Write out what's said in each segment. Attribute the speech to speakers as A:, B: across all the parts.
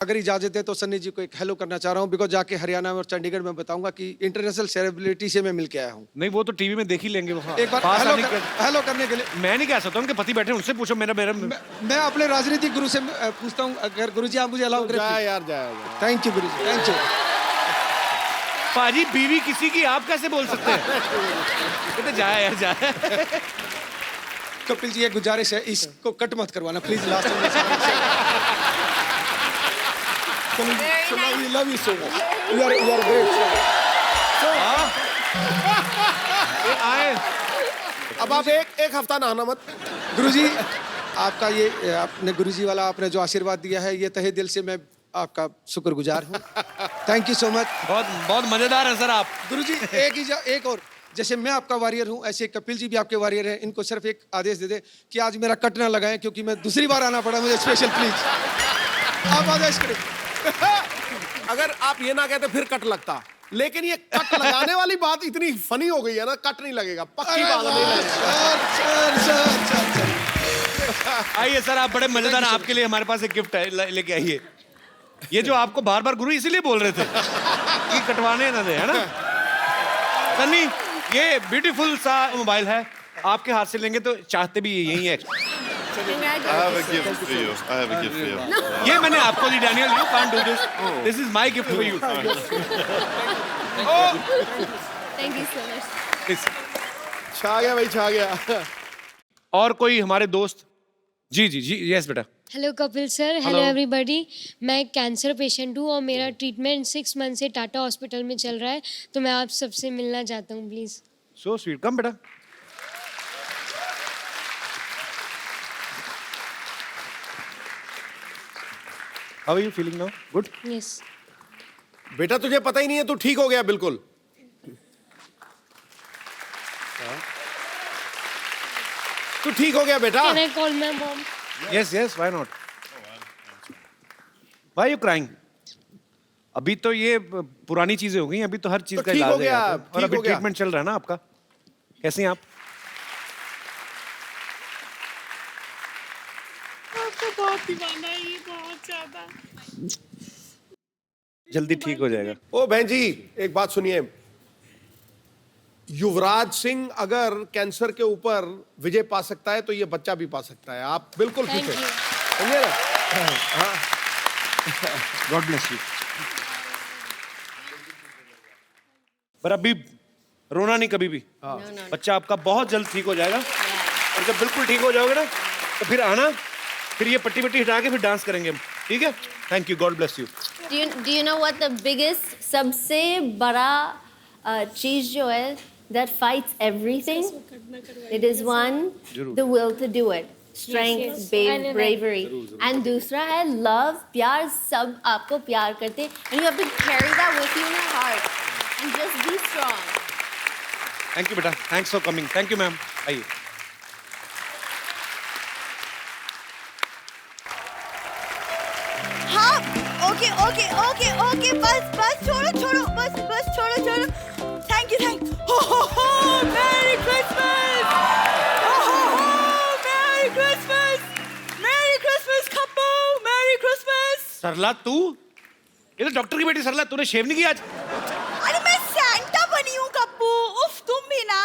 A: अगर इजाजत है तो सन्नी जी को एक हेलो करना चाह रहा हूँ, बिकॉज जाके हरियाणा में और चंडीगढ़ में बताऊंगा कि इंटरनेशनल सेलिब्रिटी से मैं मिल के आया हूँ।
B: नहीं वो तो टीवी में देख ही लेंगे वो।
A: एक बार
B: पास
A: हेलो
B: आने के-
A: हेलो करने के लिए
B: मैं नहीं कह सकता, उनके पति बैठे हैं, उनसे पूछो। मेरा मेरा
A: मैं अपने राजनीतिक गुरु से पूछता हूँ, अगर गुरु जी आप मुझे अलाउ
C: जा
A: करें।
C: यार जा।
A: Thank you Guru ji, thank you.
B: पाजी बीवी किसी की आप कैसे बोल सकते हैं? कहते जाए यार जाए।
A: कपिल जी एक गुजारिश है, इसको कट मत करवाना प्लीज। लास्ट में love you so much, you are great.
B: आए
C: अब आप एक हफ्ता नहाना मत।
A: गुरुजी आपका ये आपने गुरुजी वाला आपने जो आशीर्वाद दिया है, ये तहे दिल से मैं आपका शुक्रगुजार हूँ। Thank you so much.
B: बहुत बहुत मजेदार है सर आप।
A: गुरुजी एक और, जैसे मैं आपका वॉरियर हूँ ऐसे कपिल जी भी आपके वॉरियर हैं। इनको सिर्फ एक आदेश दे दे कि आज मेरा कट ना लगाएं, क्योंकि मैं दूसरी बार आना पड़ा मुझे स्पेशल, प्लीज आप आदेश करें।
C: अगर आप ये ना कहते फिर कट लगता, लेकिन ये कट लगाने वाली बात इतनी फनी हो गई है ना, कट नहीं लगेगा, पक्की बात नहीं लगेगा।
B: आइए सर, आप बड़े मजेदार हैं। आपके लिए हमारे पास एक गिफ्ट है, लेके आइए। ये जो आपको बार बार गुरु इसीलिए बोल रहे थे कि कटवाने ना दे, है ना सन्नी? ये ब्यूटीफुल सा मोबाइल है, आपके हाथ से लेंगे तो चाहते भी यही है।
D: I have a gift for you. I have a gift for you.
B: ये मैंने आपको दी, Daniel. You can't do this, this is my gift for you.
E: Thank you so much.
C: छा गया भाई, छा गया।
B: और कोई हमारे दोस्त? जी जी जी, यस बेटा।
F: Hello Kapil sir, hello everybody. मैं एक कैंसर पेशेंट हूँ और मेरा ट्रीटमेंट 6 मंथ से टाटा हॉस्पिटल में चल रहा है, तो मैं आप सबसे मिलना चाहता हूँ प्लीज़।
B: सो स्वीट, कम बेटा। How are you feeling now? Good?
F: Yes.
C: बेटा तुझे पता ही नहीं है, तू ठीक हो गया बिल्कुल। तू ठीक हो गया बेटा।
F: Can I call my mom?
B: Yes yes, why not? Why you crying? अभी तो ये पुरानी चीजें हो गई, अभी तो हर चीज
C: तो
B: का
C: ठीक
B: इलाज
C: हो गया,
B: है।
C: ठीक
B: और अभी
C: हो गया।
B: ट्रीटमेंट चल रहा है ना आपका। कैसे हैं आप?
E: बहुत दीवाना है ये, बहुत ज्यादा।
B: जल्दी ठीक हो जाएगा।
C: ओ बहन जी, एक बात सुनिए। युवराज सिंह अगर कैंसर के ऊपर विजय पा सकता है तो ये बच्चा भी पा सकता है। आप बिल्कुल ठीक
F: थैंक
C: है,
F: यू।
C: समझे ना?
B: God bless you. पर अभी रोना नहीं कभी भी। बच्चा आपका बहुत जल्द ठीक हो जाएगा। और जब बिल्कुल ठीक हो जाओगे ना तो फिर आना, फिर ये पट्टी पट्टी हटा के फिर डांस करेंगे हम, ठीक है? Thank you, God bless you.
E: Do you know what the biggest, सबसे बड़ा चीज जो है that fights everything? It is one, the will to do it. Strength,
F: Yes, yes. I know that.
E: bravery. And दूसरा है love, प्यार। सब आपको प्यार करते हैं. And you have to carry that with you in your heart. And just be strong.
B: Thank you बेटा, thanks for coming. Thank you ma'am. आइए।
G: हाँ, ओके ओके ओके ओके, बस बस छोड़ो छोड़ो, बस बस छोड़ो छोड़ो। Thank you, merry Christmas, merry Christmas Kappu, merry Christmas.
B: Sarla तू? ये तो डॉक्टर की बेटी सरला, तूने शेव नहीं किया आज?
G: अरे मैं सैंटा बनी हूँ कप्पू, उफ तुम भी ना।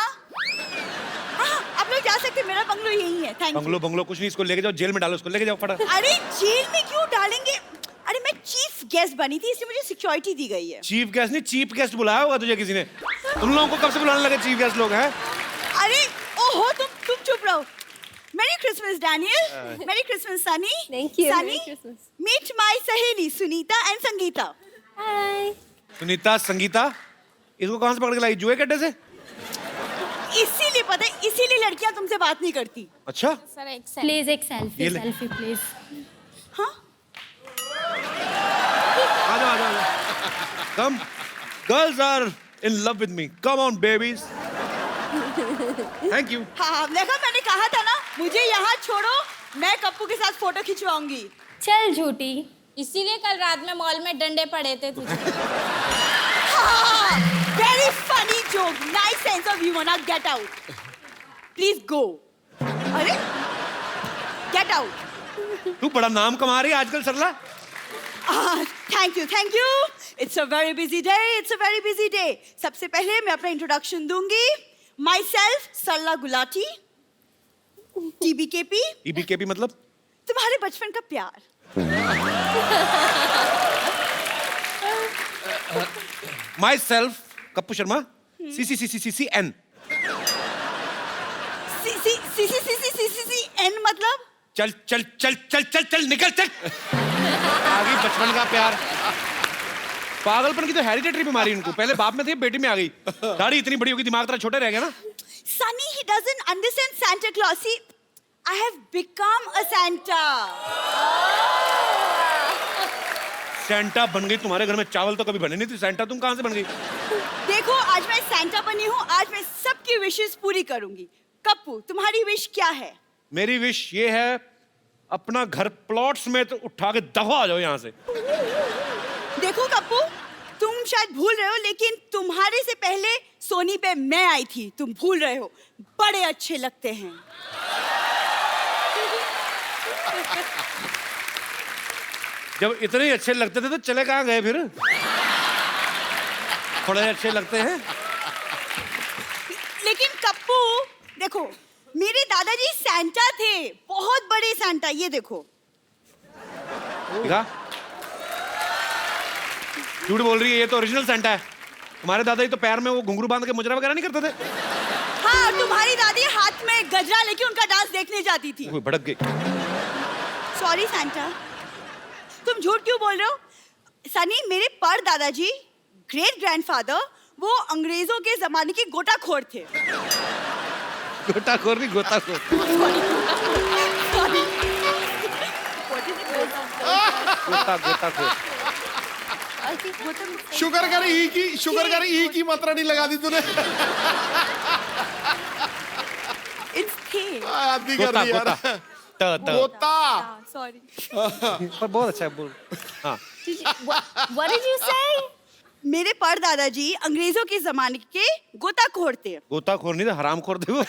G: हाँ, आप लोग जा सकते हैं, मेरा बंगलो यही है। Thank you.
B: बंगलो कुछ नहीं, इसको लेके जाओ जेल में डालो, इसको लेके जाओ फटा।
G: अरे जेल में क्यों डालेंगे? अरे मैं चीफ गेस्ट बनी थी, इसलिए मुझे सिक्योरिटी दी गई है।
B: चीफ गेस्ट नहीं, चीफ गेस्ट बुलाया होगा तुझे किसी ने। तुम लोगों को कब से बुलाने लगे चीफ गेस्ट लोग हैं?
G: अरे ओहो, तुम चुप रहो। Merry Christmas Daniel, merry Christmas Sunny.
E: Thank you.
G: Sunny,
E: Merry Christmas.
G: Meet my सहेली सुनीता एंड संगीता।
E: Hi.
B: सुनीता, संगीता, इसको कहाँ से पकड़ के लाई? जुए कड्डे से?
G: इसीलिए पता है, इसीलिए लड़कियां तुमसे बात नहीं करती।
B: अच्छा।
E: Please एक
B: ये ले।
E: selfie please.
G: हाँ,
B: आ जाओ। Come, girls are in love with me. Come on, babies. Thank you.
G: हाँ, देखा मैंने कहा था ना, मुझे यहाँ छोड़ो, मैं कप्पू के साथ फोटो खिंचवाऊंगी।
E: चल झूठी।
H: इसीलिए कल रात में मॉल में डंडे पड़े थे तुझे।
G: Very funny joke, nice sense of humour. Now get out, please go. अरे गेट आउट।
B: तू बड़ा नाम कमा रही है आजकल Sarla.
G: Thank you it's a very busy day सबसे पहले मैं अपना इंट्रोडक्शन दूंगी myself Sarla Gulati TBKP
B: EBKP मतलब
G: तुम्हारे बचपन का प्यार
B: myself Kappu Sharma CCCCCN
G: N मतलब
B: चल चल चल चल चल चल निकल चल आगे बचपन का प्यार पागलपन की तो हेरिडिटरी बीमारी इनको पहले बाप में थी बेटी में आ गई दाढ़ी इतनी बड़ी होगी दिमाग तरह छोटे रह गया ना
G: Sunny he doesn't understand Santa Claus see I have become a Santa
B: Santa बन गई तुम्हारे घर में चावल तो कभी बने नहीं थी सेंटा तुम कहां से बन गई
G: देखो आज मैं सैंटा बनी हूँ आज मैं सबकी विशेस पूरी करूंगी कप्पू तुम्हारी विश क्या है
B: मेरी विश ये है अपना घर प्लॉट समेत उठा के दफा आ जाओ यहाँ से
G: देखो कप्पू तुम शायद भूल रहे हो लेकिन तुम्हारे से पहले सोनी पे मैं आई थी तुम भूल रहे हो बड़े अच्छे लगते हैं
B: जब इतने अच्छे लगते थे तो चले कहाँ गए फिर थोड़े अच्छे लगते हैं
G: लेकिन कप्पू देखो मेरे दादाजी सैंटा थे बहुत बड़े सैंटा ये देखो
B: देखा झूठ बोल रही है ये तो ओरिजिनल सेंटा है तुम्हारे दादाजी तो पैर में वो घुंघरू बांध के मुजरा वगैरह नहीं करते थे
G: हाँ तुम्हारी दादी हाथ में गजरा लेके उनका डांस देखने जाती थी
B: वो भड़क गई
G: सॉरी सैंटा तुम झूठ क्यों बोल रहे हो सनी मेरे पर दादाजी ग्रेट ग्रैंडफादर वो अंग्रेजों के जमाने के गोताखोर थे
B: गोताखोर नहीं गोताखोर गोताखोर
C: शुगर कर ई की मात्रा नहीं लगा दी तूने आदमी कर दी यार गोता
G: सॉरी
B: पर बहुत अच्छा है बोल हाँ
E: What did you say?
G: मेरे पर दादाजी अंग्रेजों के जमाने के गोताखोर थे
B: गोताखोर नहीं था हरामखोर थे वो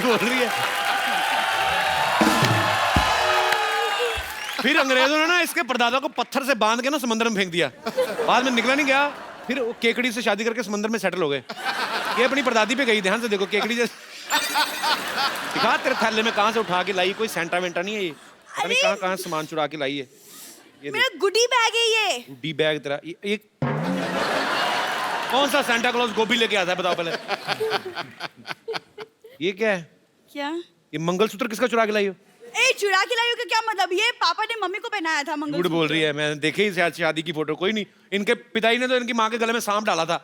B: बोल रही है फिर अंग्रेजों ने ना इसके परदादा को पत्थर से बांध के ना समंदर में फेंक दिया बाद में निकला नहीं गया फिर वो केकड़ी से शादी करके समंदर में सेटल हो गए ये अपनी परदादी पे गई ध्यान से देखो केकड़ी जैसे दिखा तेरे थैले में कहां से उठा के लाई कोई सेंटा वेंटा नहीं है ये पता नहीं कहां सामान चुरा के लाई है ये
G: मेरा गुडी बैग है ये
B: डी बैग तेरा ये कौन सा सेंटा क्लॉज गोभी लेके आता है बताओ पहले ये क्या है
G: क्या
B: ये मंगलसूत्र किसका चुरा के लाई हो
G: ए चुरा के लाइयो का क्या मतलब ये पापा ने मम्मी को पहनाया था
B: झूठ
G: मंगलसूत्र
B: बोल रही है मैंने देखे ही शादी की फोटो कोई नहीं इनके पिताजी ने तो इनकी माँ के गले में सांप डाला था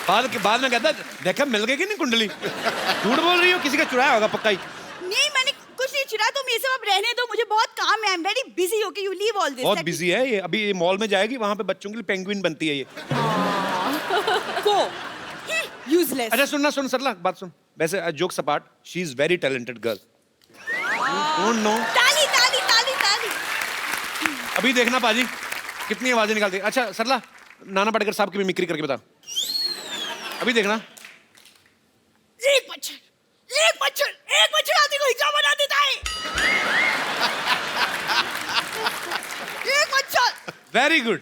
B: बाद में कहता देखा मिल गई कि नहीं कुंडली झूठ बोल रही हो किसी का चुराया होगा पक्का ही
G: नहीं मैंने कुछ नहीं चुराया तुम ये सब अब रहने दो मुझे बहुत काम है I am very busy okay you leave all this
B: बहुत बिजी है ये अभी मॉल में जाएगी वहां पे बच्चों के लिए पेंगुइन बनती है ये
G: गो यूजलेस
B: अच्छा सुन सरला बात सुन वैसे जोक सपाट she is very talented girl don't know
G: ताली ताली ताली ताली
B: अभी देखना पाजी कितनी आवाजें निकालती है अच्छा सरला नाना पाटेकर साहब की मिमिक्री करके बता अभी देखना
G: एक मच्छर आदमी को हिजड़ा बना देता है एक मच्छर
B: वेरी गुड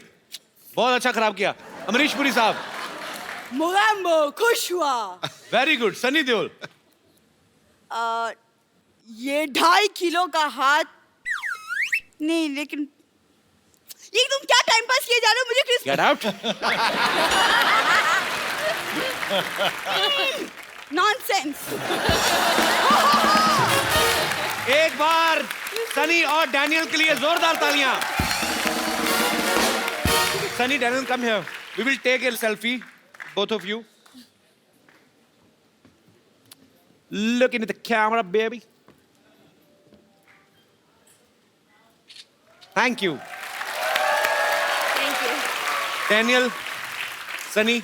B: बहुत अच्छा खराब किया अमरीश पुरी साहब
G: मोगैम्बो खुश हुआ
B: वेरी गुड सनी देओल
G: ये 2.5 किलो का हाथ नहीं लेकिन ये तुम क्या टाइम पास किए जा रहे हो मुझे
B: गेट आउट
G: नॉनसेंस
B: एक बार सनी और डैनियल के लिए जोरदार तालियां Sunny Daniel come here we will take a selfie both of you looking at the camera baby thank you Daniel Sunny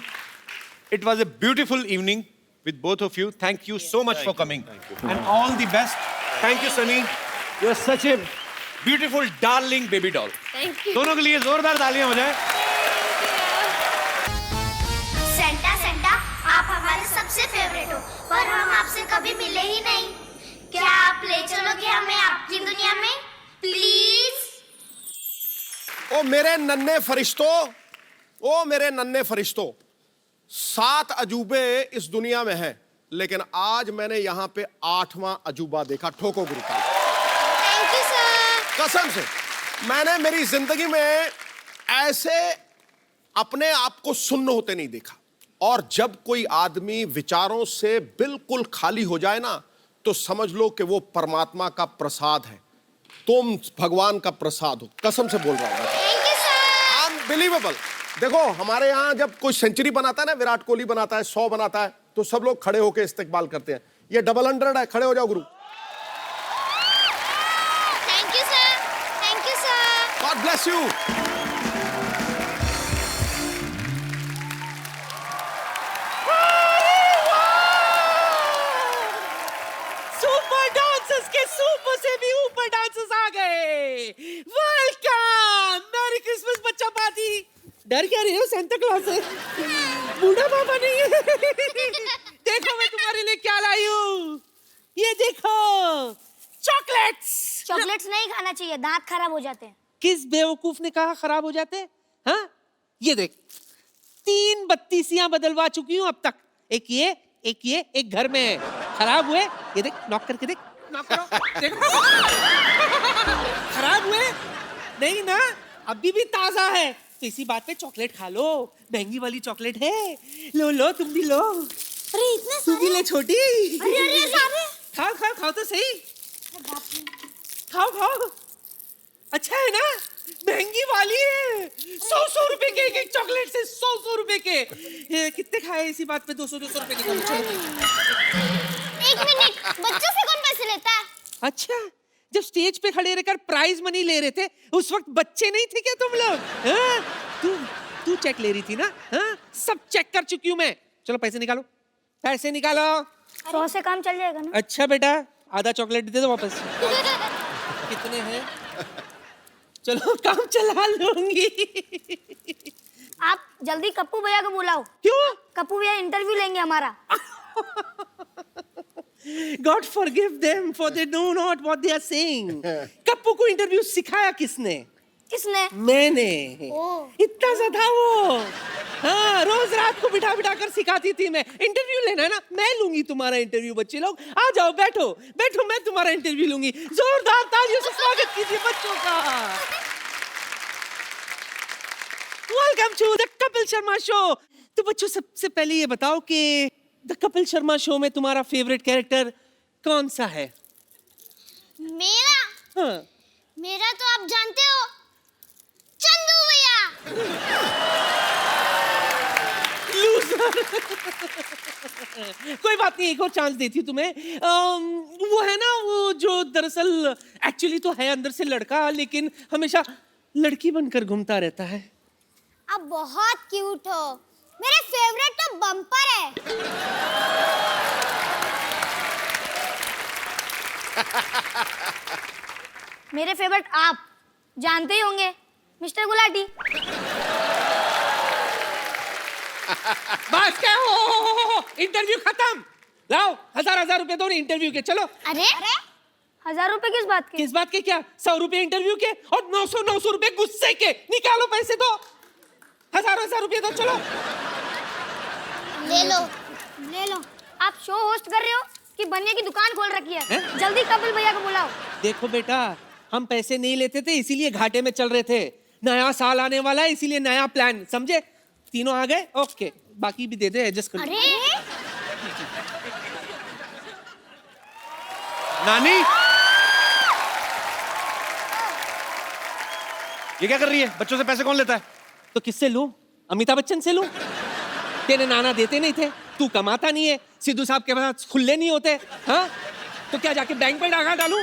B: it was a beautiful evening with both of you thank you so much for coming and all the best thank you Sunny you are such a beautiful darling baby doll
E: Thank you.
B: दोनों के लिए जोरदार तालियां हो जाए
I: Santa आप हमारे सबसे फेवरेट हो पर हम आपसे कभी मिले ही नहीं क्या आप ले चलोगे हमें आपकी दुनिया में प्लीज?
C: ओ मेरे नन्हे फरिश्तों, ओ मेरे नन्हे फरिश्तों, 7 अजूबे इस दुनिया में हैं, लेकिन आज मैंने यहाँ पे 8वां अजूबा देखा। ठोको गुरु का।
I: Thank you sir.
C: कसम से मैंने मेरी जिंदगी में ऐसे अपने आप को सुन्न होते नहीं देखा। और जब कोई आदमी विचारों से बिल्कुल खाली हो जाए ना, तो समझ लो कि वो परमात्मा का प्रसाद है। तुम भगवान का प्रसाद हो, कसम से बोल रहा हूं।
I: Thank you sir.
C: अनबिलीवेबल। देखो हमारे यहाँ जब कोई सेंचुरी बनाता है ना, विराट कोहली बनाता है, 100 बनाता है, तो सब लोग खड़े होकर इस्तेकबाल करते हैं। ये डबल 100 है, खड़े हो जाओ गुरु।
I: Thank you sir. Thank you sir.
C: God bless you.
J: Super dancers के सुपर से भी ऊपर डांसर्स आ गए। वेलकम, मैरी क्रिसमस बच्चा पार्टी। डर क्या रहे हो सेंटा क्लॉज से? बूढ़ा बाबा नहीं है। देखो मैं तुम्हारे लिए क्या लाई हूँ। ये देखो, चॉकलेट्स।
I: चॉकलेट्स नहीं खाना चाहिए, दांत खराब हो जाते हैं।
J: किस बेवकूफ ने कहा खराब हो जाते हैं? हाँ, ये देख, 3 बत्तीसियां बदलवा चुकी हूँ अब तक। एक ये, एक घर में है। खराब हुए, ये देख, नॉक करके देख, नॉक करो, देखो। खराब हुए नहीं ना, अभी भी ताजा है। तो इसी बात पे चॉकलेट खा लो, महंगी वाली चॉकलेट है। लो लो, तुम भी लो।
I: अरे इतने
J: तू भी ले छोटी।
I: अरे सारे।
J: खाओ खाओ खाओ तो सही। खाओ खाओ, अच्छा है ना, महंगी वाली है। 100 रुपए के एक चॉकलेट से 100 रुपए के। ये कितने खाए इसी बात पे? 200 रुपए के।
I: एक मिनट, बच्चों से कौन पैसे लेता है?
J: अच्छा, जब स्टेज पे खड़े रहकर प्राइज मनी ले रहे थे, उस वक्त बच्चे नहीं थे क्या तुम लोग? हाँ? तू चेक ले रही थी ना? हाँ? सब चेक कर चुकी हूँ मैं। चलो पैसे निकालो, पैसे निकालो।
I: 100 से काम चल जाएगा ना?
J: अच्छा बेटा, आधा चॉकलेट दे दो वापस। कितने हैं? चलो काम चला लूंगी।
I: आप जल्दी कप्पू भैया को बुलाओ।
J: क्यों?
I: कप्पू भैया इंटरव्यू लेंगे हमारा।
J: God forgive them for they know not what they are saying. Kappu को इंटरव्यू सिखाया किसने?
I: किसने?
J: मैंने।
I: ओह।
J: इतना सा था वो। हाँ, रोज रात को बिठा बिठा कर सिखाती थी मैं। इंटरव्यू लेना है ना, मैं लूंगी तुम्हारा इंटरव्यू। बच्चे लोग आ जाओ, बैठो बैठो, मैं तुम्हारा इंटरव्यू लूंगी। जोरदार तालियों से स्वागत कीजिए बच्चों का। Welcome to the Kapil Sharma show. तो बच्चों, सबसे पहले ये बताओ कि द कपिल शर्मा शो में तुम्हारा फेवरेट कैरेक्टर कौन सा है?
I: मेरा?
J: हाँ।
I: मेरा तो आप जानते हो, चंदू भैया।
J: लूजर। कोई बात नहीं, एक और चांस देती हूँ तुम्हें। वो है ना, वो जो दरअसल एक्चुअली तो है अंदर से लड़का, लेकिन हमेशा लड़की बनकर घूमता रहता है।
I: आप बहुत क्यूट हो। मेरे फेवरेट तो बम्पर है। मेरे फेवरेट आप जानते ही होंगे, मिस्टर गुलाटी।
J: बस क्या हो, इंटरव्यू खत्म। लाओ 1000 रुपए दो इंटरव्यू के। चलो।
I: अरे 1000 रुपए किस बात के?
J: किस बात के क्या? 100 रुपए इंटरव्यू के और 900 रुपए गुस्से के। निकालो पैसे दो। 1000 रुपए दो। चलो
I: ले लो, ले लो। आप शो होस्ट कर रहे हो कि बनिया की दुकान खोल रखी है? जल्दी कपिल भैया को बुलाओ।
J: देखो बेटा, हम पैसे नहीं लेते थे, इसीलिए घाटे में चल रहे थे। नया साल आने वाला है, इसीलिए नया प्लान, समझे? तीनों आ गए, ओके। बाकी भी दे दे, एडजस्ट कर।
I: अरे
B: नानी, ये क्या कर रही है? बच्चों से पैसे कौन लेता है?
J: तो किससे लूं? अमिताभ बच्चन से लूं? तेरे नाना देते नहीं थे, तू कमाता नहीं है, सिद्धू साहब के पास खुले नहीं होते। हाँ, तो क्या जाके बैंक पे डाका डालूं?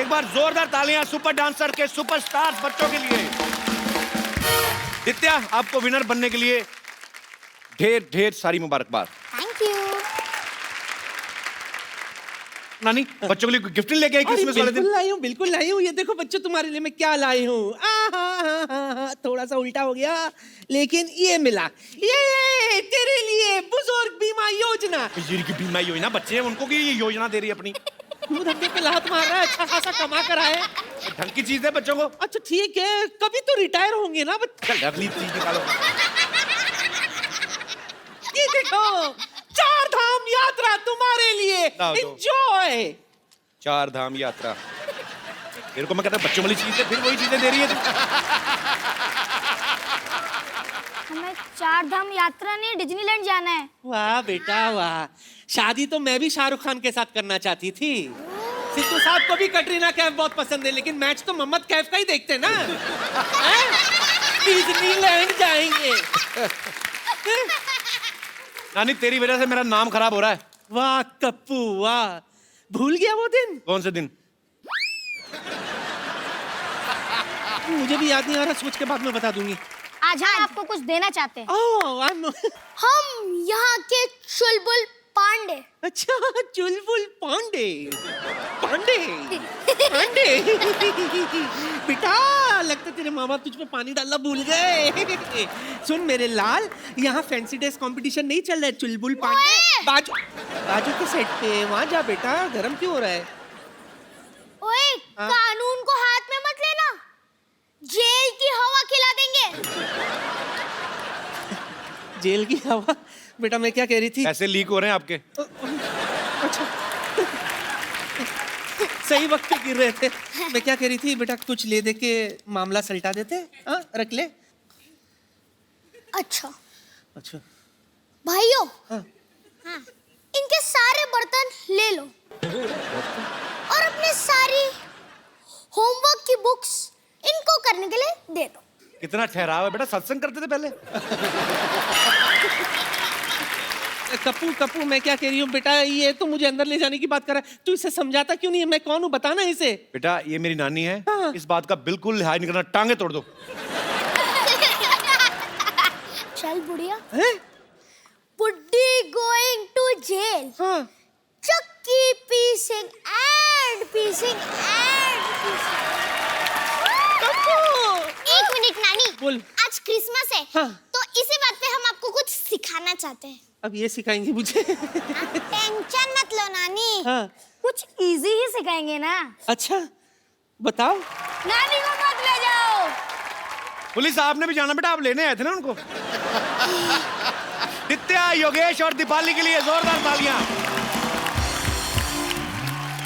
B: एक बार जोरदार तालियां सुपर डांसर के सुपरस्टार्स बच्चों के लिए। नित्या, आपको विनर बनने के लिए ढेर ढेर सारी मुबारकबाद।
I: Thank you.
B: नानी बच्चों के लिए गिफ्ट नहीं लेके आई
J: अरे
B: क्रिसमस वाले दिन?
J: बिल्कुल लाई हूँ। ये देखो बच्चों, तुम्हारे लिए मैं क्या लाई हूँ। थोड़ा सा उल्टा हो गया, लेकिन ये मिला। ये तेरे लिए बुजुर्ग बीमा योजना।
B: बुजुर्ग बीमा योजना, बच्चे हैं उनको की ये योजना दे रही है अपनी।
J: तू धक्के पे लात मार रहा है, अच्छा खासा कमा कर आए।
B: ढंग की चीज है बच्चों को।
J: अच्छा ठीक है, कभी तो रिटायर होंगे ना बच्चे।
B: चल अगली चीज निकालो।
J: ये देखो, 4 धाम यात्रा तुम्हारे लिए। एंजॉय।
B: 4 धाम यात्रा। मेरे को मैं कहता बच्चों वाली चीज है, फिर वही चीजें दे रही है तू।
I: हमें 4 धाम यात्रा नहीं, डिज्नीलैंड जाना है।
J: वाह बेटा वाह। शादी तो मैं भी शाहरुख खान के साथ करना चाहती थी। सिद्धू साहब को भी कटरीना कैफ बहुत पसंद है, लेकिन मैच तो मोहम्मद कैफ का ही देखते ना। डिज्नीलैंड जाएंगे।
B: नानी तेरी वजह से मेरा नाम खराब हो रहा है।
J: वाह कप्पू वाह, भूल गया वो दिन।
B: कौन से दिन?
J: मुझे भी याद नहीं आ रहा, सोच के बाद में बता दूंगी।
I: आज हम आपको कुछ देना चाहते हैं।
J: ओह
I: हम यहाँ के चुलबुल पांडे।
J: अच्छा, चुलबुल पांडे। पांडे पांडे। बेटा लगता तेरे माँ बाप तुझ पे पानी डालना भूल गए। सुन मेरे लाल, यहाँ फैंसी ड्रेस कंपटीशन नहीं चल रहा है। चुलबुल पांडे बाजू बाजू के सेट पे वहाँ जा बेटा। गरम क्यों हो रहा है?
I: ओए, कानून को हाथ में मत लेना, जेल की हवा खिला देंगे।
J: जेल की हवा? बेटा मैं क्या कह रही थी?
B: ऐसे लीक हो रहे हैं आपके।
J: अच्छा सही वक्त पे गिर रहे थे। मैं क्या कह रही थी बेटा, कुछ ले दे के मामला सलटा देते। हाँ रख ले।
I: अच्छा
J: अच्छा
I: भाइयों,
J: हाँ।
I: इनके सारे बर्तन ले लो और अपने सारी होमवर्क की बुक्स इनको करने के लिए दे दो।
B: कितना ठहराव है बेटा, सत्संग करते थे पहले।
J: कप्पू कप्पू मैं क्या कह रही हूँ बेटा, ये तो मुझे अंदर ले जाने की बात कर रहा है। तू इसे समझाता क्यों नहीं है? मैं कौन हूँ बताना इसे।
B: बेटा ये मेरी नानी है।
J: हाँ।
B: इस बात का बिल्कुल लिहाज नहीं करना, टांगे तोड़ दो।
I: चल बुढ़िया।
J: हैं?
I: बुड्ढी गोइंग टू जेल।
J: हाँ।
I: चक्की पीसिंग एंड पीसिंग एंड पीसिंग। एक मिनट नानी,
J: बोल।
I: आज क्रिसमस है।
J: हाँ।
I: तो इसी बात पे हम आपको कुछ सिखाना चाहते हैं।
J: अब ये सिखाएंगे मुझे?
I: टेंशन मत लो नानी।
J: हाँ।
I: कुछ इजी ही सिखाएंगे ना।
J: अच्छा बताओ।
I: नानी को मत ले जाओ।
B: पुलिस साहब ने भी जाना बेटा, आप लेने आए थे ना उनको। नित्या, योगेश और दीपाली के लिए जोरदार तालियां।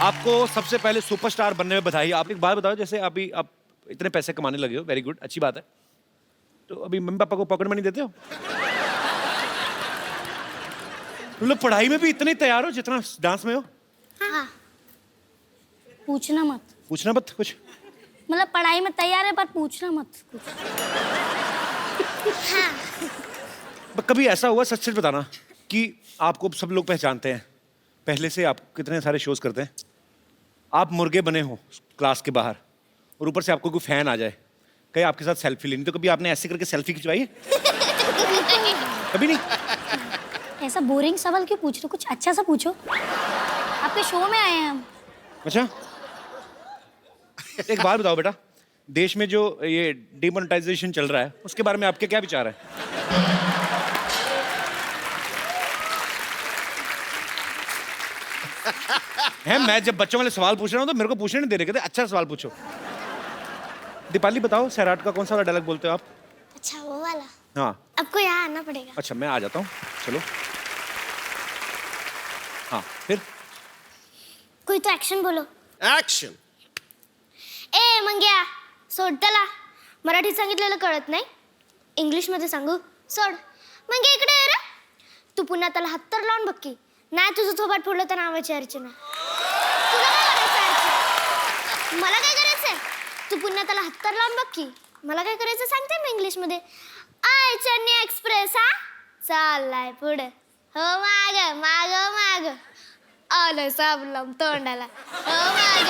B: आपको सबसे पहले सुपरस्टार बनने में बधाई। आप एक बात बताओ, जैसे अभी आप इतने पैसे कमाने लगे हो, वेरी गुड, अच्छी बात है। तो अभी मम्मी पापा को पॉकेट मनी देते हो? तुम लोग पढ़ाई में भी इतने तैयार हो जितना डांस में हो?
I: हाँ। पूछना मत।
B: पूछना मत कुछ?
I: मतलब पढ़ाई में तैयार है पर पूछना मत कुछ। हाँ।
B: कभी ऐसा हुआ, सच सच बताना, कि आपको सब लोग पहचानते हैं, पहले से आप कितने सारे शोज करते हैं, आप मुर्गे बने हो क्लास के बाहर और ऊपर से आपको कोई फैन आ जाए, कहीं आपके साथ सेल्फी लेनी, तो कभी आपने ऐसे करके सेल्फी खिंचवाई है? कभी नहीं?
I: ऐसा बोरिंग सवाल क्यों पूछ रहे हो? कुछ अच्छा सा पूछो। आपके शो में आए हैं हम।
B: अच्छा एक बात बताओ बेटा, देश में जो ये डिमोनेटाइजेशन चल रहा है उसके बारे में आपके क्या विचार है? मैं जब बच्चों वाले सवाल पूछ रहा हूँ तो मेरे को पूछने नहीं दे रहे, कहते अच्छा सवाल पूछो। दीपाली बताओ, सैराट का कौन सा वाला डायलॉग बोलते हो आप?
I: अच्छा वो वाला?
B: हाँ।
I: आपको यहाँ आना पड़ेगा।
B: अच्छा मैं आ जाता हूँ, चलो। हाँ फिर?
I: कोई तो एक्शन बोलो।
C: ऍक्शन.
I: ए मंग्या, सोड त्याला. मराठीत सांगितलेलं कळत नाही, इंग्लिशमध्ये सांगू? सोड. मंग्या इकडे ये रे. तू पुन्हा त्याला हात तर लावून बघ की. नाही तुझं थोबाड फोडलं तर नावाची अर्चना. तुला काय करायचं अर्चना? मला काय करायचंय? तू पुन्हा त्याला हात तर लावून बघ की. मला काय करायचं सांगते मी इंग्लिशमध्ये. आय चेन्नई एक्सप्रेस हा चाललाय पुढे. हो माग माग माग आलं साबलाम तोंडाला. हो माग.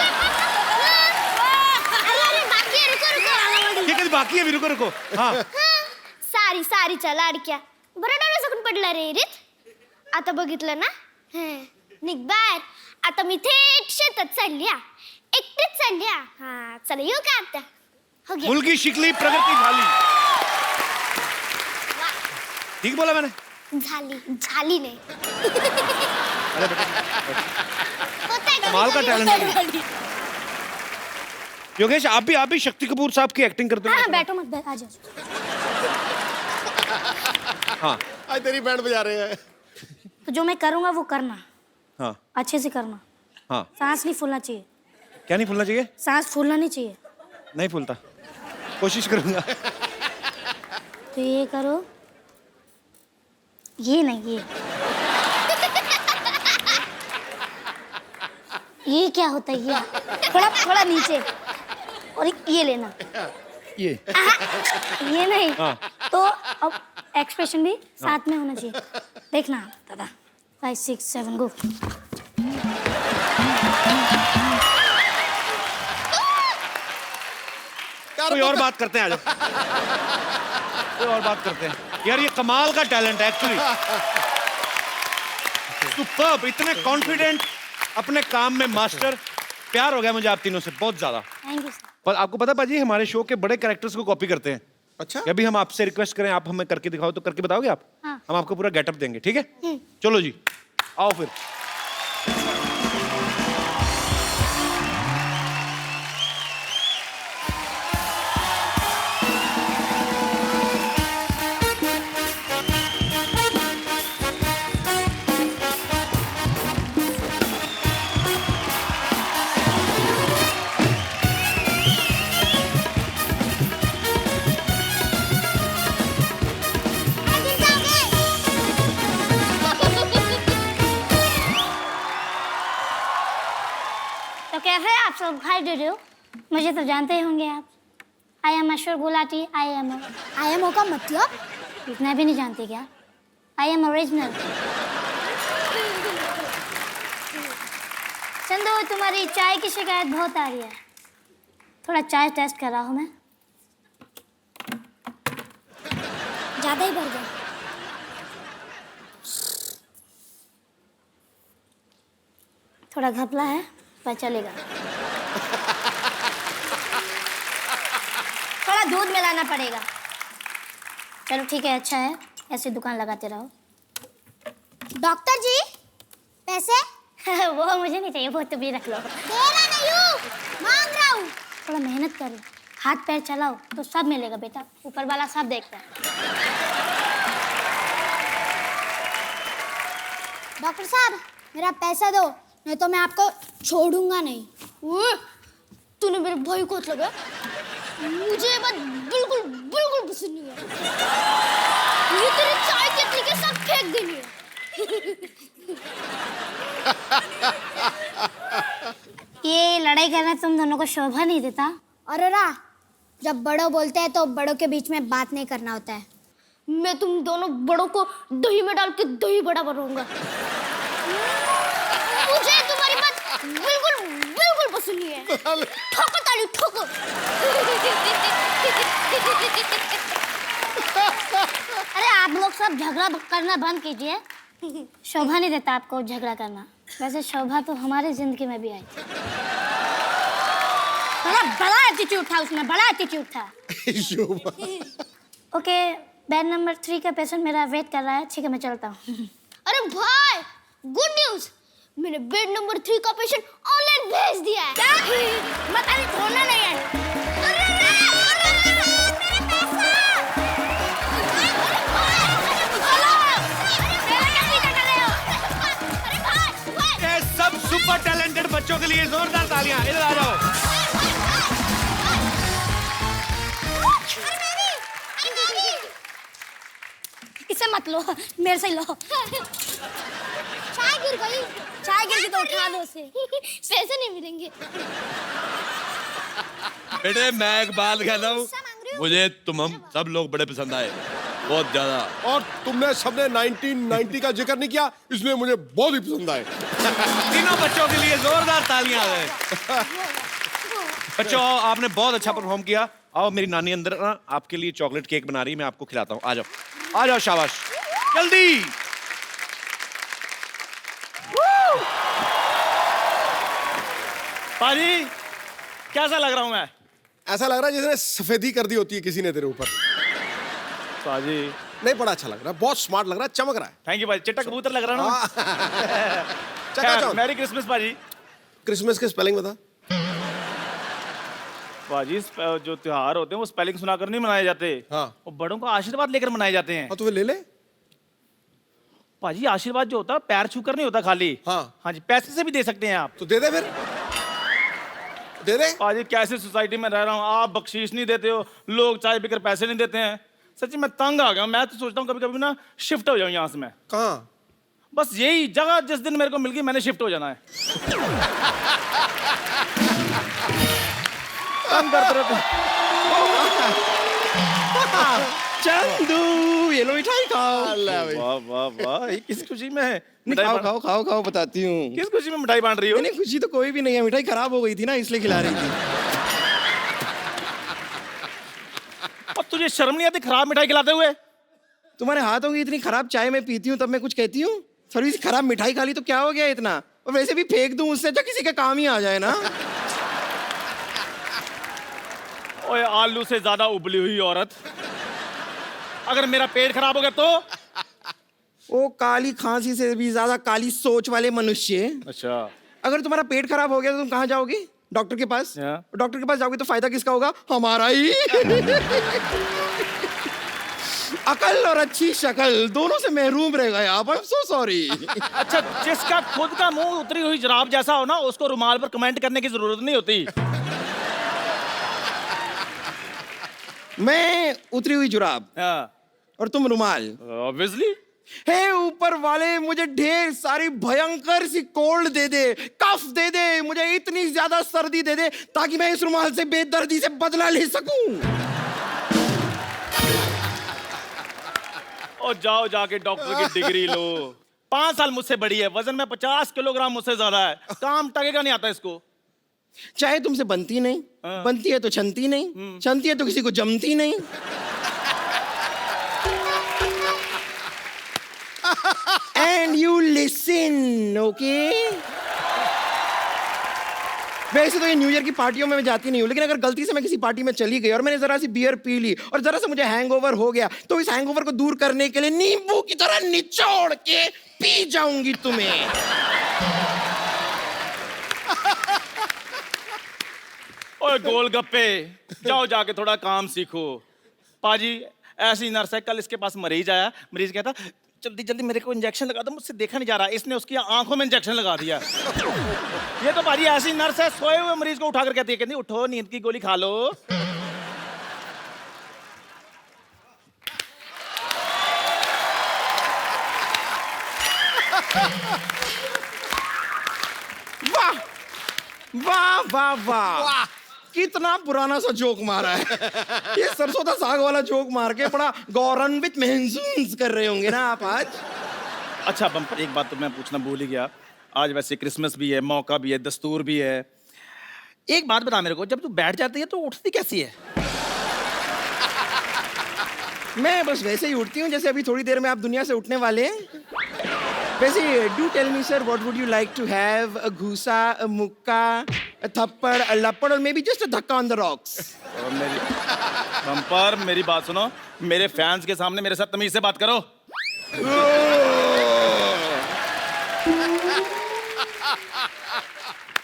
I: अरे बाकी आहे, रुको रुको.
B: ये कधी बाकी आहे, रुको रुको. हाँ.
I: सारी सारीच्या लाडक्या. बरं डोळे सकून पडला रे रीत. आता बघितलं ना? निघ बाहेर. आता मी थेट शेतात चालल्या, एकटीच चालल्या. हा चला येऊ का आता? हो गया.
B: मुलगी शिकली, प्रगती झाली. ठीक बोला मैंने?
I: झाली नाही.
B: अरे बेटा,
I: होतंय का?
B: कमाल का टैलेंट है. योगेश, आप भी शक्ति कपूर साहब की एक्टिंग करते
I: हाँ
B: हो.
I: बैठो मत आ जाओ.
B: हाँ
C: आज तेरी बैंड बजा रहे हैं.
I: तो जो मैं करूँगा वो करना,
B: हाँ
I: अच्छे से करना.
B: हाँ.
I: सांस नहीं फूलना चाहिए.
B: क्या नहीं फूलना चाहिए?
I: सांस फूलना नहीं चाहिए.
B: नहीं फूलता, कोशिश करूंगा.
I: तो ये करो, ये नहीं, ये क्या होता है? ये थोड़ा थोड़ा नीचे, और ये लेना.
B: ये
I: ये नहीं.
B: हाँ.
I: तो अब एक्सप्रेशन भी साथ में होना चाहिए. देखना दादा. 5 6 7 गो.
B: कोई और बात करते हैं. आज कोई और बात करते हैं. यार ये कमाल का टैलेंट है एक्चुअली. सुपर्ब, इतने कॉन्फिडेंट, अपने काम में मास्टर. प्यार हो गया मुझे आप तीनों से बहुत ज्यादा.
I: Thank you sir.
B: पर आपको पता पाजी, हमारे शो के बड़े कैरेक्टर्स को कॉपी करते हैं.
C: अच्छा.
B: अभी हम आपसे रिक्वेस्ट करें, आप हमें करके दिखाओ, तो करके बताओगे आप?
I: हाँ.
B: हम आपको पूरा गेटअप देंगे, ठीक है? चलो जी, आओ फिर.
I: तो कैसे आप सब दिखाई दे रहे हो? मुझे तो जानते ही होंगे आप. आई एम अशोर गुलाटी. आई एम ओ का मतलब? इतना भी नहीं जानते क्या? I am original. चंदू, तुम्हारी चाय की शिकायत बहुत आ रही है. थोड़ा चाय टेस्ट कर रहा हूँ मैं. ज्यादा ही भर गया. थोड़ा घपला है पर चलेगा. थोड़ा दूध मिलाना पड़ेगा. चलो ठीक है, अच्छा है. ऐसे दुकान लगाते रहो. डॉक्टर जी, पैसे? वो मुझे नहीं चाहिए, वो तुम ही रख लो. तेरा नहीं हूँ, मांग रहा हूँ. थोड़ा मेहनत करो, हाथ पैर चलाओ तो सब मिलेगा बेटा. ऊपर वाला सब देखता है. डॉक्टर साहब, मेरा पैसा दो, नहीं तो मैं आपको छोड़ूंगा नहीं. तूने मेरे भाई को हाथ लगा? मुझे ये बात बिल्कुल बिल्कुल पसंद नहीं है. ये तेरी चाय केतली के साथ फेंक देनी है. ये लड़ाई करना तुम दोनों को शोभा नहीं देता? अरे रा, जब बड़ों बोलते हैं तो बड़ों के बीच में बात नहीं करना होता है. मैं तुम दोनों बड़ों को दही में डाल के दही बड़ा बनाऊंगा. मुझे तुम्हारी बात बिल्कुल बिल्कुल पसंद नहीं है. ठोको ताली ठोको. अरे आप लोग सब झगड़ा करना बंद कीजिए. शोभा नहीं देता आपको झगड़ा करना. वैसे शोभा तो हमारी जिंदगी में भी आई. बड़ा एटीट्यूड था उसमें, बड़ा एटीट्यूड था. ओके, बेड नंबर 3 का पेशेंट मेरा वेट कर रहा है. ठीक है, मैं चलता हूँ. अरे भाई, गुड न्यूज, मैंने बेड नंबर 3 का पेशेंट ऑनलाइन भेज दिया है. क्या? मत अभी छोड़ना नहीं है.
B: ये सब सुपर टैलेंटेड बच्चों के लिए जोरदार तालियां. इधर आ जाओ.
I: इसे मत लो, मेरे से लो. चाय गिर गई. चाय गिर गई तो उठा दो उसे. पैसे नहीं मिलेंगे.
D: बेटे, मैं एक बात कहता हूँ, मुझे तुम हम सब लोग बड़े पसंद आए, बहुत ज्यादा.
C: और तुमने सबने 1990 का जिक्र नहीं किया, इसलिए मुझे बहुत ही पसंद आए.
B: तीनों बच्चों के लिए जोरदार तालियां. बच्चों, आपने बहुत अच्छा परफॉर्म किया. आओ, मेरी नानी अंदर ना आपके लिए चॉकलेट केक बना रही है, मैं आपको खिलाता हूँ. आ जाओ, आ जाओ, शाबाश, जल्दी.
K: पाजी कैसा लग रहा हूँ मैं?
C: ऐसा लग रहा है जैसे सफेदी कर दी होती है किसी ने तेरे ऊपर।
K: पाजी
C: नहीं, बड़ा अच्छा लग रहा है, बहुत स्मार्ट लग रहा है, चमक रहा है।
K: थैंक यू पाजी, चिट्टा कबूतर लग रहा है ना?
C: चकाचौंध।
K: मैरी क्रिसमस पाजी।
C: क्रिसमस के स्पेलिंग बता।
K: पाजी जो त्योहार होते हैं वो स्पेलिंग सुनाकर नहीं मनाए जाते।
C: हाँ।
K: वो बड़ों का आशीर्वाद लेकर मनाए जाते हैं।
C: हाँ तो वे ले ले।
K: पाजी आशीर्वाद जो होता है पैर छूकर नहीं होता खाली।
C: हाँ।
K: हाँ जी, पैसे से भी दे सकते हैं आप।
C: तो दे दे फिर, दे दे।
K: पाजी कैसे सोसाइटी में रह रहा हूँ, आप बख्शीश नहीं देते हो, लोग चाय पीकर पैसे नहीं देते हैं। सच्ची मैं तंग आ गया हूँ। मैं तो सोचता हूँ कभी कभी ना शिफ्ट हो जाऊँ यहाँ से मैं।
C: कहाँ?
K: बस यही जगह जिस दिन मेरे को मिल गई मैंने शिफ्ट हो जाना है। काम करते रहते हैं।
J: चंदू ये लो मिठाई खाओ।
K: वाह वाह वाह, ये किस खुशी में है?
J: नहीं
K: मिठाई
J: खाओ
K: बांट-
J: खाओ खाओ खाओ, बताती हूँ।
K: किस खुशी में मिठाई बांट रही हो?
J: नहीं खुशी तो कोई भी नहीं है, मिठाई खराब हो गई थी ना इसलिए खिला रही थी।
K: और तुझे शर्म नहीं आती खराब मिठाई खिलाते हुए?
J: तुम्हारे हाथों की इतनी खराब चाय मैं पीती हूँ तब मैं कुछ कहती हूँ? थोड़ी सी खराब मिठाई खा ली तो क्या हो गया इतना? और वैसे भी फेंक दूं उससे अच्छा किसी का काम ही आ जाए ना।
K: ओए आलू से ज्यादा उबली हुई औरत, अगर मेरा पेट खराब हो गया तो?
J: वो काली खांसी से भी ज्यादा काली सोच वाले मनुष्य,
K: अच्छा
J: अगर तुम्हारा पेट खराब हो गया तो तुम कहाँ जाओगे? डॉक्टर के पास।
K: हाँ।
J: डॉक्टर के पास जाओगे तो फायदा किसका होगा? हमारा ही। अकल और अच्छी शक्ल दोनों से महरूम रह गए आप। I am so sorry.
K: अच्छा, जिसका खुद का मुंह उतरी हुई जराब जैसा हो ना उसको रुमाल पर कमेंट करने की जरूरत नहीं होती।
J: मैं उतरी हुई जुराब और तुम रुमाल।
K: ऑब्वियसली।
J: हे ऊपर वाले, मुझे ढेर सारी भयंकर सी कोल्ड दे दे, कफ दे दे, मुझे इतनी ज्यादा सर्दी दे दे ताकि मैं इस रुमाल से बेदर्दी से बदला ले सकूं।
K: और जाओ जाके डॉक्टर की डिग्री लो। 5 साल मुझसे बड़ी है, वजन में 50 किलोग्राम मुझसे ज्यादा है, काम टकेगा नहीं आता इसको।
J: चाहे तुमसे बनती नहीं,
K: हाँ।
J: बनती है तो छनती नहीं, छनती है तो किसी को जमती नहीं। And you listen, okay? वैसे तो ये न्यू ईयर की पार्टियों में मैं जाती नहीं हूँ, लेकिन अगर गलती से मैं किसी पार्टी में चली गई और मैंने जरा सी बियर पी ली और जरा सा मुझे हैंगओवर हो गया तो इस हैंगओवर को दूर करने के लिए नींबू की तरह निचोड़ के पी जाऊंगी तुम्हें।
K: ओए गोलगप्पे, जाओ जाके थोड़ा काम सीखो। पाजी ऐसी नर्स है, कल इसके पास मरीज आया, मरीज कहता जल्दी जल्दी मेरे को इंजेक्शन लगा दो, मुझसे देखा नहीं जा रहा। इसने उसकी आंखों में इंजेक्शन लगा दिया। ये तो पाजी ऐसी नर्स है, सोए हुए मरीज को उठाकर कहती है, कहती उठो नींद की गोली खा लो।
J: वाह वाह वाह वाह, कितना पुराना सा जोक मारा है। ये सरसों का साग वाला जोक मार के बड़ा गौरवान्वित महसूस कर रहे होंगे ना आप आज।
K: अच्छा बम्पर, एक बात तो मैं पूछना भूल ही गया। आज वैसे क्रिसमस भी है, मौका भी है, दस्तूर भी है। एक बात बता मेरे को, जब तू बैठ जाती है तो उठती कैसी है?
J: मैं बस वैसे ही उठती हूँ जैसे अभी थोड़ी देर में आप दुनिया से उठने वाले हैं। वैसे do tell me sir, what would you like to have? A घूसा, अ मुक्का, अ थप्पड़, अ लपड़, और मे बी जस्ट अ धक्का ऑन द रॉक्स।
K: और मेरी बम्पर, मेरी बात सुनो, मेरे फैंस के सामने मेरे साथ तमीज से बात करो।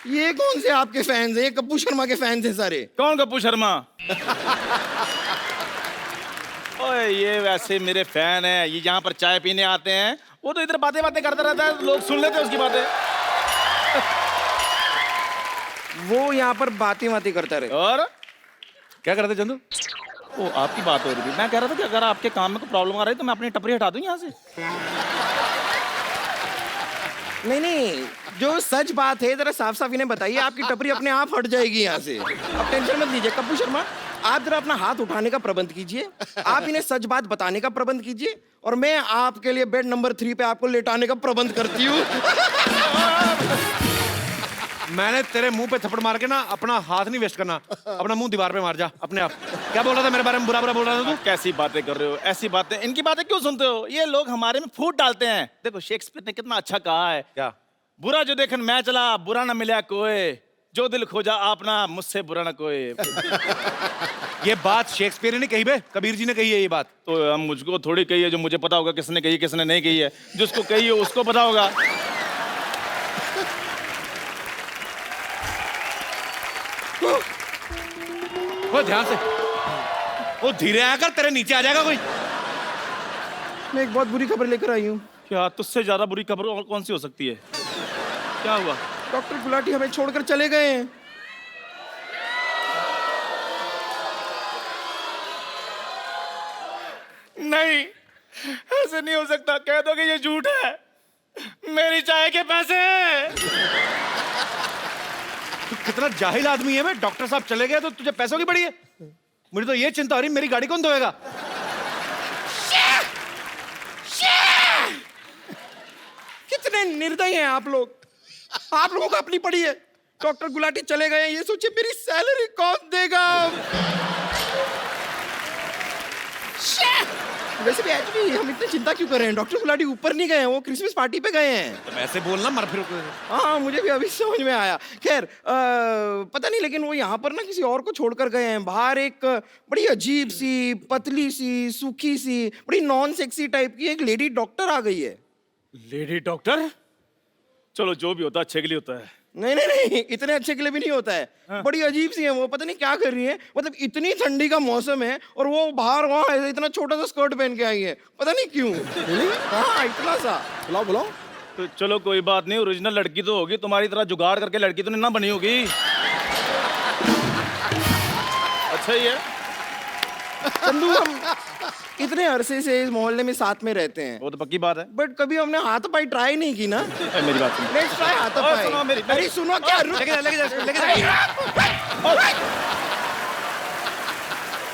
J: ये कौन से आपके फैंस हैं? ये कप्पू शर्मा के फैंस हैं सारे।
K: कौन कप्पू शर्मा? ओए ये वैसे मेरे फैन है, ये यहाँ पर चाय पीने आते हैं, वो तो इधर बातें बातें करता रहता है, लोग सुन लेते हैं उसकी बातें।
J: वो यहाँ पर बातें करता रहे।
K: और क्या करते चंदू? ओ आपकी बात हो रही थी, मैं कह रहा था कि अगर आपके काम में कोई प्रॉब्लम आ रही है तो मैं अपनी टपरी हटा दूं यहाँ से।
J: नहीं नहीं, जो सच बात है जरा साफ साफ इन्हें बताइए, आपकी टपरी अपने आप हट जाएगी यहाँ से। आप टेंशन मत लीजिए। कप्पू शर्मा, आप जरा अपना हाथ उठाने का प्रबंध कीजिए, आप इन्हें सच बात बताने का प्रबंध कीजिए, और मैं आपके लिए बेड नंबर 3 पे आपको लेटाने का प्रबंध करती हूँ।
B: मैंने तेरे मुंह पे थप्पड़ मार के ना अपना हाथ नहीं वेस्ट करना, अपना मुंह दीवार पे मार जा अपने आप। क्या बोल रहा था मेरे बारे में? बुरा बुरा बोल रहा था तू?
K: कैसी बातें कर रहे हो? ऐसी बातें, इनकी बातें क्यों सुनते हो? ये लोग हमारे में फूट डालते हैं। देखो शेक्सपियर ने कितना अच्छा कहा है,
B: क्या?
K: बुरा जो देखन मैं चला, बुरा न मिला कोई, जो दिल खोजा आपना मुझसे बुरा ना कोई।
B: ये बात शेक्सपियर ने कही बे, कबीर जी ने कही है ये बात।
K: तो हम मुझको थोड़ी कही है, जो मुझे पता होगा किसने कही किसने नहीं कही है। जिसको कही है उसको पता होगा।
B: वो ध्यान से, वो धीरे आकर तेरे नीचे आ जाएगा कोई।
J: मैं एक बहुत बुरी खबर लेकर आई हूँ।
K: क्या तुझसे ज्यादा बुरी खबर और कौन सी हो सकती है? क्या हुआ?
J: डॉक्टर गुलाटी हमें छोड़कर चले गए हैं।
K: नहीं, ऐसे नहीं हो सकता। कह दो कि ये झूठ है। मेरी चाय के पैसे।
B: तू कितना जाहिल आदमी है। मैं डॉक्टर साहब चले गए तो तुझे पैसों की पड़ी है। मुझे तो ये चिंता हो रही, मेरी गाड़ी कौन धोएगा?
J: कितने निर्दयी हैं आप लोग। आप लोगों को अपनी पड़ी है। डॉक्टर गुलाटी चले गए हैं, ये सोचिए मेरी सैलरी कौन देगा। वैसे भी एक्चुअली हम इतनी चिंता क्यों कर रहे हैं? डॉक्टर गुलाटी ऊपर नहीं गए हैं, वो क्रिसमस पार्टी पे गए हैं।
B: तो ऐसे बोलना मर फिर।
J: हाँ, मुझे भी अभी समझ में आया। खैर पता नहीं, लेकिन वो यहाँ पर ना किसी और को छोड़कर गए हैं। बाहर एक बड़ी अजीब सी, पतली सी, सूखी सी, बड़ी नॉन सेक्सी टाइप की एक लेडी डॉक्टर आ गई है।
K: Lady doctor? चलो जो भी होता है अच्छे के लिए होता है।
J: नहीं नहीं नहीं, इतने अच्छे के लिए भी नहीं होता है।
K: हाँ।
J: बड़ी अजीब सी है वो, पता नहीं क्या कर रही है। मतलब इतनी ठंडी का मौसम है और वो बाहर वहाँ इतना छोटा सा स्कर्ट पहन के आई है, पता नहीं क्यों। हाँ, इतना सा।
C: बुलाओ बुलाओ।
K: तो चलो कोई बात नहीं, ओरिजिनल लड़की तो होगी। तुम्हारी तरह जुगाड़ करके लड़की तो नहीं ना बनी होगी। अच्छा ही है।
J: चंदू, हम इतने अरसे से इस मोहल्ले में साथ में रहते हैं,
K: वो तो पक्की बात है।
J: बट कभी हमने हाथापाई ट्राई नहीं की ना।
K: मेरी बात सुनो।
J: लेट्स ट्राई हाथापाई।
K: सुनो मेरी-
J: अरे सुनो क्या,
B: लेके जा, लेके जा, लेके जा।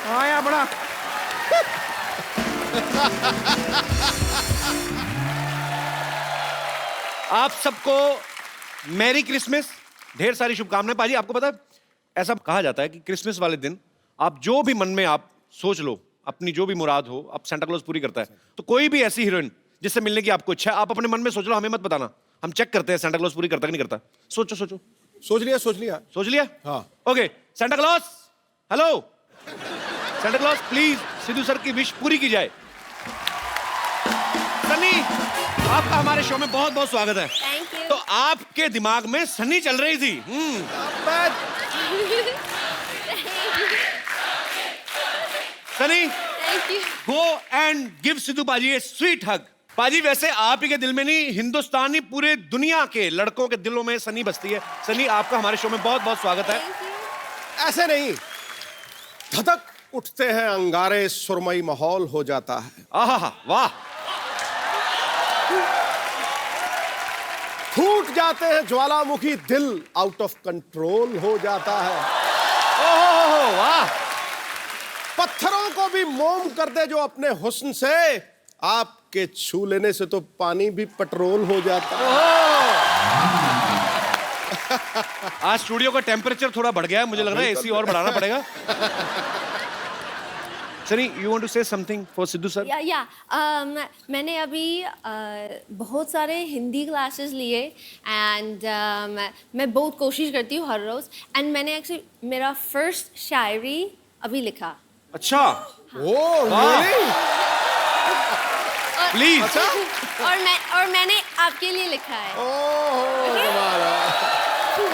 J: हाँ यार बड़ा।
B: आप सबको मैरी क्रिसमस, ढेर सारी शुभकामनाएं। पाजी, आपको पता है ऐसा कहा जाता है कि क्रिसमस वाले दिन आप जो भी मन में आप सोच लो, अपनी जो भी मुराद हो, आप सेंटा क्लॉज पूरी करता है। तो कोई भी ऐसी हीरोइन जिससे मिलने की आपको इच्छा है, आप अपने मन में सोच लो, हमें मत बताना। हम चेक करते हैं सेंटा क्लॉज पूरी करता कि नहीं करता। सोचो सोचो।
C: सोच लिया सोच लिया।
B: सोच लिया?
C: हाँ।
B: Okay, Santa Claus, hello Santa Claus, please Sidhu sir की विश पूरी की जाए। सनी, आपका हमारे शो में बहुत बहुत स्वागत है।
E: Thank you.
B: तो आपके दिमाग में सनी चल रही थी। Sunny,
E: Thank you.
B: Go and give Sidhu paaji A sweet हग। पाजी, वैसे आप ही के दिल में नहीं, हिंदुस्तानी पूरे दुनिया के लड़कों के दिलों में सनी बसती है। सनी, आपका हमारे शो में बहुत बहुत स्वागत है।
E: Thank you.
C: ऐसे नहीं, धधक उठते हैं अंगारे, सुरमई माहौल हो जाता है।
B: आहा, वाह।
C: फूट जाते हैं ज्वालामुखी, दिल आउट ऑफ कंट्रोल हो जाता है।
B: ओहो, वाह।
C: पत्थरों को भी मोम कर दे जो अपने हुस्न से, आपके छू लेने से तो पानी भी पेट्रोल हो जाता है।
B: आज स्टूडियो का टेम्परेचर थोड़ा बढ़ गया है, मुझे लग रहा है एसी और बढ़ाना पड़ेगा। Sunny, you want to say something for Sidhu sir?
E: या मैंने अभी बहुत सारे हिंदी क्लासेस लिए एंड मैं बहुत कोशिश करती हूँ हर रोज। एंड मैंने एक्चुअली मेरा फर्स्ट शायरी अभी लिखा।
B: अच्छा,
C: ओह really?
B: प्लीज।
E: और मैंने आपके लिए लिखा है।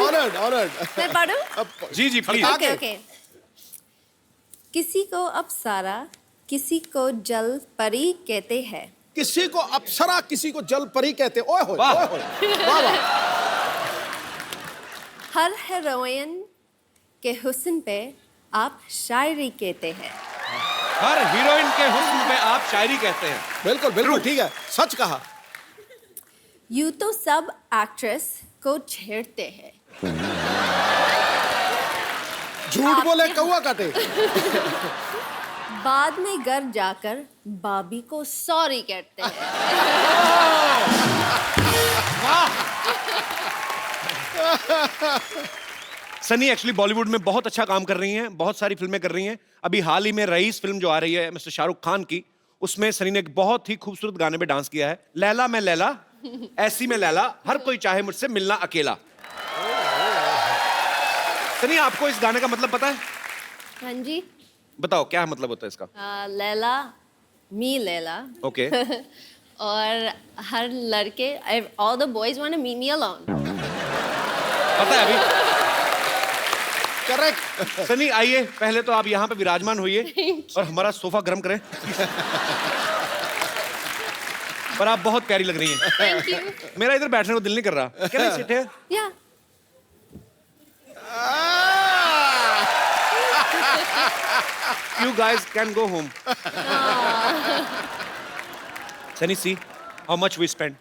C: Honoured honoured.
E: मैं पढ़ूं?
B: जी जी प्लीज।
E: Okay okay. किसी को अप्सरा, किसी को जल परी कहते हैं।
C: किसी को अप्सरा, किसी को जल परी कहते। ओए होए,
B: वाह।
C: ओए होए, वाह वाह।
E: हर हीरोइन के हुस्न पे आप शायरी कहते हैं।
B: हर हीरोइन के हुस्न पे आप शायरी कहते हैं।
C: बिल्कुल बिल्कुल ठीक है, सच कहा।
E: यूं तो सब एक्ट्रेस को छेड़ते हैं।
C: झूठ बोले कौवा काटे।
E: बाद में घर जाकर बाबी को सॉरी कहते हैं।
B: सनी एक्चुअली बॉलीवुड में बहुत अच्छा काम कर रही हैं, बहुत सारी फिल्में कर रही हैं। अभी हाल ही में रईस फिल्म जो आ रही है मिस्टर शाहरुख खान की, उसमें सनी ने एक बहुत ही खूबसूरत गाने पे डांस किया है। लैला मैं लैला, ऐसी में लैला, हर कोई चाहे मुझसे मिलना अकेला। सनी, आपको इस गाने का मतलब पता है?
E: हाँ जी।
B: बताओ क्या मतलब होता है इसका?
E: लैला मी लैला।
B: ओके।
E: और हर लड़के all the boys want to meet me alone।
B: पता है अभी?
C: करेक्ट।
B: सनी आइए, पहले तो आप यहाँ पे विराजमान होइए और हमारा सोफा गर्म करें। पर आप बहुत प्यारी लग रही हैं।
E: Thank you।
B: मेरा इधर बैठने को दिल नहीं कर रहा। Can I sit here?
E: Yeah।
B: You guys can go home. Sunny, see how much we spent.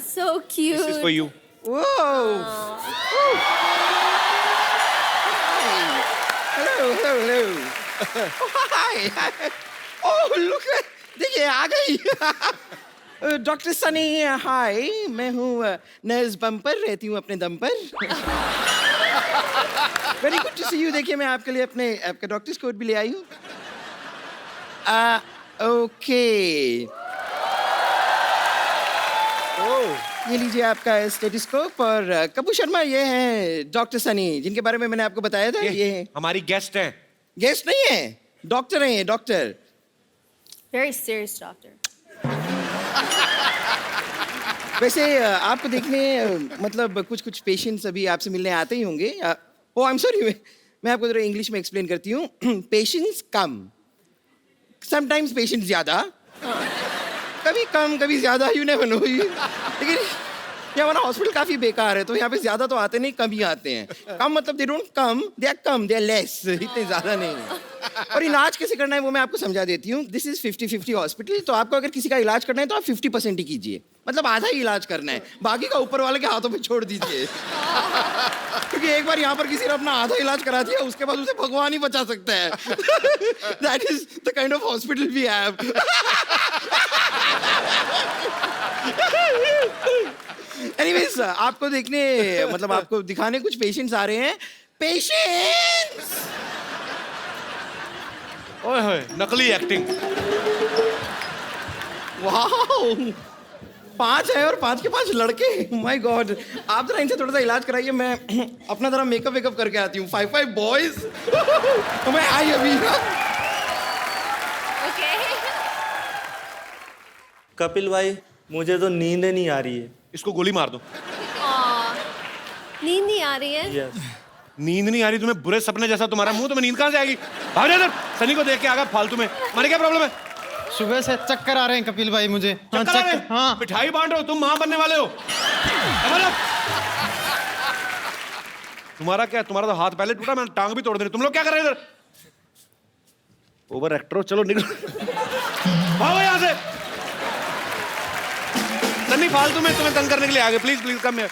E: So cute।
B: This is for you.
J: Hello. Hi. Oh look, देखिए आ गई। डॉक्टर सनी हाय, मैं हूँ नर्स बम्पर, रहती हूँ अपने दम पर। Very good to see you. देखिए मैं आपके लिए आपका डॉक्टर्स कोट भी ले आई हूँ। ओके, ये लीजिए आपका स्टेथोस्कोप। और कपूर शर्मा ये हैं डॉक्टर सनी, जिनके बारे में मैंने आपको बताया था। ये हैं
B: हमारी गेस्ट हैं।
J: गेस्ट नहीं है, डॉक्टर हैं ये, डॉक्टर।
E: Very serious doctor।
J: वैसे आपको देखने मतलब कुछ पेशेंट्स अभी आपसे मिलने आते ही होंगे। ओह आई एम सॉरी, मैं आपको जरा इंग्लिश में एक्सप्लेन करती हूँ। पेशेंट्स कम, समटाइम्स पेशेंट्स ज़्यादा, कभी कम कभी ज़्यादा, यू नेवर नो। लेकिन ये हमारा हॉस्पिटल काफ़ी बेकार है, तो यहाँ पे ज़्यादा तो आते नहीं, कम ही आते हैं। कम मतलब they don't come, they are come, they are less, इतने ज़्यादा नहीं है। और इलाज कैसे करना है वो मैं आपको समझा देती हूँ। This is 50-50 hospital. तो आपको अगर किसी का इलाज करना है तो आप 50% ही कीजिए, मतलब आधा ही इलाज करना है, बाकी का ऊपर वाले के हाथों पे छोड़ दीजिए। क्योंकि एक बार यहाँ पर किसी ने अपना आधा इलाज करा दिया, उसके बाद उसे भगवान ही बचा सकता है। That is the kind of hospital we have. Anyways, आपको देखने मतलब आपको दिखाने कुछ पेशेंट्स आ रहे हैं। पेशेंट्स,
B: ओए होए, नकली एक्टिंग।
J: वाओ, 5 है और 5 के 5 लड़के। माय गॉड, आप जरा इनसे थोड़ा सा इलाज कराइए, मैं अपना जरा मेकअप वेकअप करके आती हूँ। 5 बॉयज। मैं आई अभी।
E: Okay।
L: कपिल भाई, मुझे तो नींद नहीं आ रही है।
B: इसको गोली मार दो।
E: नींद नहीं आ रही है?
L: यस।
B: नींद नहीं आ रही तुम्हें? बुरे सपने जैसा तुम्हारा मुंह, तुम्हें नींद कहाँ से आएगी? भाग जा इधर। सनी को देख के आ गया फालतू में। मारे क्या प्रॉब्लम है?
M: सुबह से चक्कर आ रहे हैं कपिल भाई मुझे।
B: चक्कर आ रहे हैं?
M: हाँ।
B: मिठाई बांट रहे हो तुम, माँ बनने वाले हो। तुम्हारा क्या? तुम्हारा तो हाथ पहले टूटा, मैंने टांग भी तोड़ दी। तुम लोग क्या कर रहे हो इधर? ओवर एक्टर हो, चलो निकलो, भागो यहाँ से। सन्नी फालतू में तुम्हें तंग करने के लिए आ गए। Please please come here.